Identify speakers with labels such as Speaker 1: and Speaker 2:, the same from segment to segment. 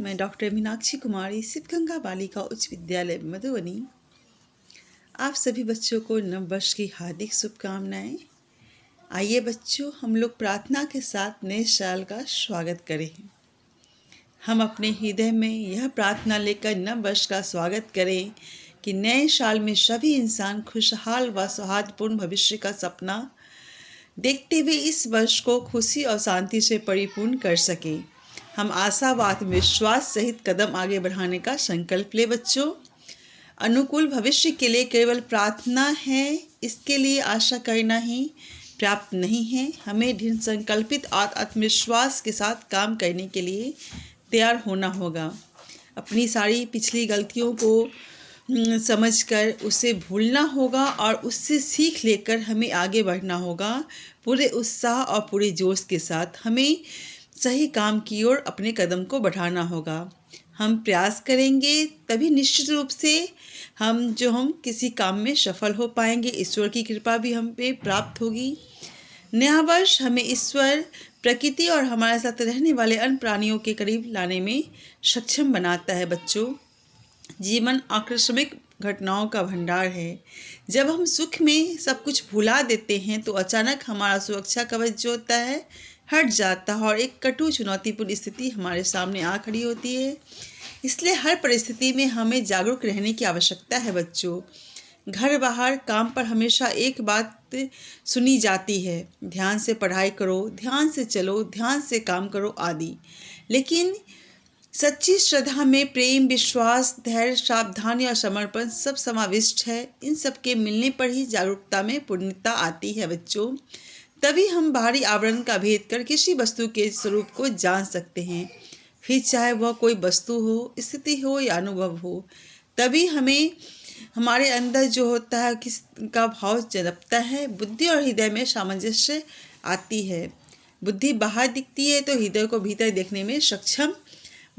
Speaker 1: मैं डॉक्टर मीनाक्षी कुमारी सिद्धगंगा बालिका उच्च विद्यालय मधुबनी आप सभी बच्चों को नव वर्ष की हार्दिक शुभकामनाएं। आइए बच्चों, हम लोग प्रार्थना के साथ नए साल का स्वागत करें। हम अपने हृदय में यह प्रार्थना लेकर नव वर्ष का स्वागत करें कि नए साल में सभी इंसान खुशहाल व सौहार्दपूर्ण भविष्य का सपना देखते हुए इस वर्ष को खुशी और शांति से परिपूर्ण कर सके। हम आशा व आत्मविश्वास सहित कदम आगे बढ़ाने का संकल्प ले बच्चों। अनुकूल भविष्य के लिए केवल प्रार्थना है, इसके लिए आशा करना ही पर्याप्त नहीं है। हमें दृढ़ संकल्पित और आत्मविश्वास के साथ काम करने के लिए तैयार होना होगा। अपनी सारी पिछली गलतियों को समझकर उसे भूलना होगा और उससे सीख लेकर हमें आगे बढ़ना होगा। पूरे उत्साह और पूरे जोश के साथ हमें सही काम की ओर अपने कदम को बढ़ाना होगा। हम प्रयास करेंगे तभी निश्चित रूप से हम किसी काम में सफल हो पाएंगे। ईश्वर की कृपा भी हम पे प्राप्त होगी। नया वर्ष हमें ईश्वर, प्रकृति और हमारे साथ रहने वाले अन्य प्राणियों के करीब लाने में सक्षम बनाता है बच्चों। जीवन आकस्मिक घटनाओं का भंडार है। जब हम सुख में सब कुछ भुला देते हैं तो अचानक हमारा सुरक्षा कवच जो होता है हट जाता है और एक कटु चुनौतीपूर्ण स्थिति हमारे सामने आ खड़ी होती है। इसलिए हर परिस्थिति में हमें जागरूक रहने की आवश्यकता है बच्चों। घर बाहर काम पर हमेशा एक बात सुनी जाती है, ध्यान से पढ़ाई करो, ध्यान से चलो, ध्यान से काम करो आदि। लेकिन सच्ची श्रद्धा में प्रेम, विश्वास, धैर्य, सावधानी और समर्पण सब समाविष्ट है। इन सब के मिलने पर ही जागरूकता में पूर्णता आती है बच्चों। तभी हम बाहरी आवरण का भेद कर किसी वस्तु के स्वरूप को जान सकते हैं, फिर चाहे वह कोई वस्तु हो, स्थिति हो या अनुभव हो। तभी हमें हमारे अंदर जो होता है किसका भाव जन्मता है। बुद्धि और हृदय में सामंजस्य आती है। बुद्धि बाहर दिखती है तो हृदय को भीतर देखने में सक्षम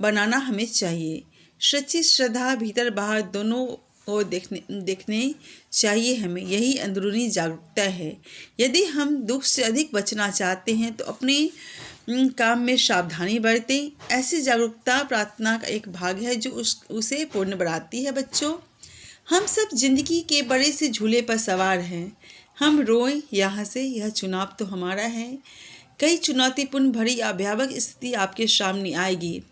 Speaker 1: बनाना हमें चाहिए। सच्ची श्रद्धा भीतर बाहर दोनों ओर देखने चाहिए हमें। यही अंदरूनी जागरूकता है। यदि हम दुख से अधिक बचना चाहते हैं तो अपने काम में सावधानी बरतें। ऐसी जागरूकता प्रार्थना का एक भाग है जो उसे पूर्ण बनाती है बच्चों। हम सब जिंदगी के बड़े से झूले पर सवार हैं। हम रोएं या हंसें, यह चुनाव तो हमारा है। कई चुनौतीपूर्ण भरी या भयावह स्थिति आपके सामने आएगी।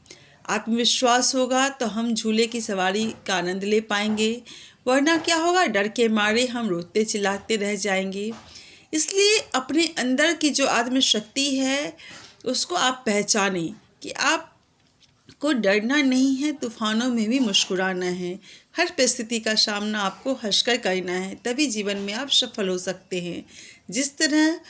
Speaker 1: आत्मविश्वास होगा तो हम झूले की सवारी का आनंद ले पाएंगे, वरना क्या होगा, डर के मारे हम रोते चिल्लाते रह जाएंगे। इसलिए अपने अंदर की जो आत्मशक्ति है उसको आप पहचानें कि आपको डरना नहीं है, तूफानों में भी मुस्कुराना है। हर परिस्थिति का सामना आपको हंसकर करना है, तभी जीवन में आप सफल हो सकते हैं। जिस तरह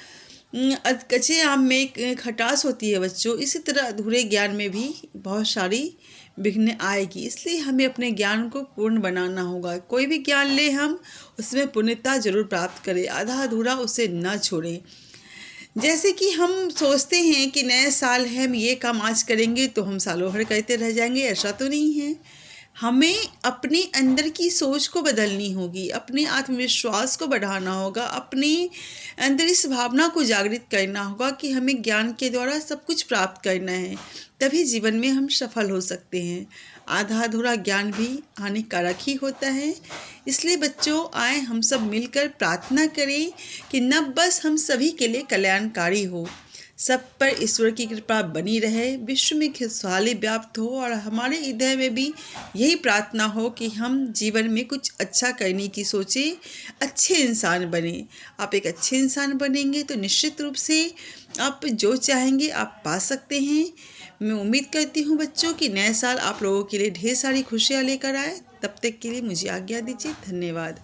Speaker 1: कच्चे आम में एक खटास होती है बच्चों, इसी तरह अधूरे ज्ञान में भी बहुत सारी विघ्न आएगी। इसलिए हमें अपने ज्ञान को पूर्ण बनाना होगा। कोई भी ज्ञान ले हम उसमें पूर्णता जरूर प्राप्त करें, आधा अधूरा उसे न छोड़ें। जैसे कि हम सोचते हैं कि नए साल है, हम ये काम आज करेंगे तो हम सालों भर करते रह जाएंगे, ऐसा तो नहीं है। हमें अपने अंदर की सोच को बदलनी होगी, अपने आत्मविश्वास को बढ़ाना होगा, अपने अंदर इस भावना को जागृत करना होगा कि हमें ज्ञान के द्वारा सब कुछ प्राप्त करना है। तभी जीवन में हम सफल हो सकते हैं। आधा अधूरा ज्ञान भी हानिकारक ही होता है। इसलिए बच्चों, आए हम सब मिलकर प्रार्थना करें कि नव वर्ष हम सभी के लिए कल्याणकारी हो, सब पर ईश्वर की कृपा बनी रहे, विश्व में खुशहाली व्याप्त हो और हमारे हृदय में भी यही प्रार्थना हो कि हम जीवन में कुछ अच्छा करने की सोचें, अच्छे इंसान बने। आप एक अच्छे इंसान बनेंगे तो निश्चित रूप से आप जो चाहेंगे आप पा सकते हैं। मैं उम्मीद करती हूँ बच्चों कि नए साल आप लोगों के लिए ढेर सारी खुशियाँ लेकर आए। तब तक के लिए मुझे आज्ञा दीजिए। धन्यवाद।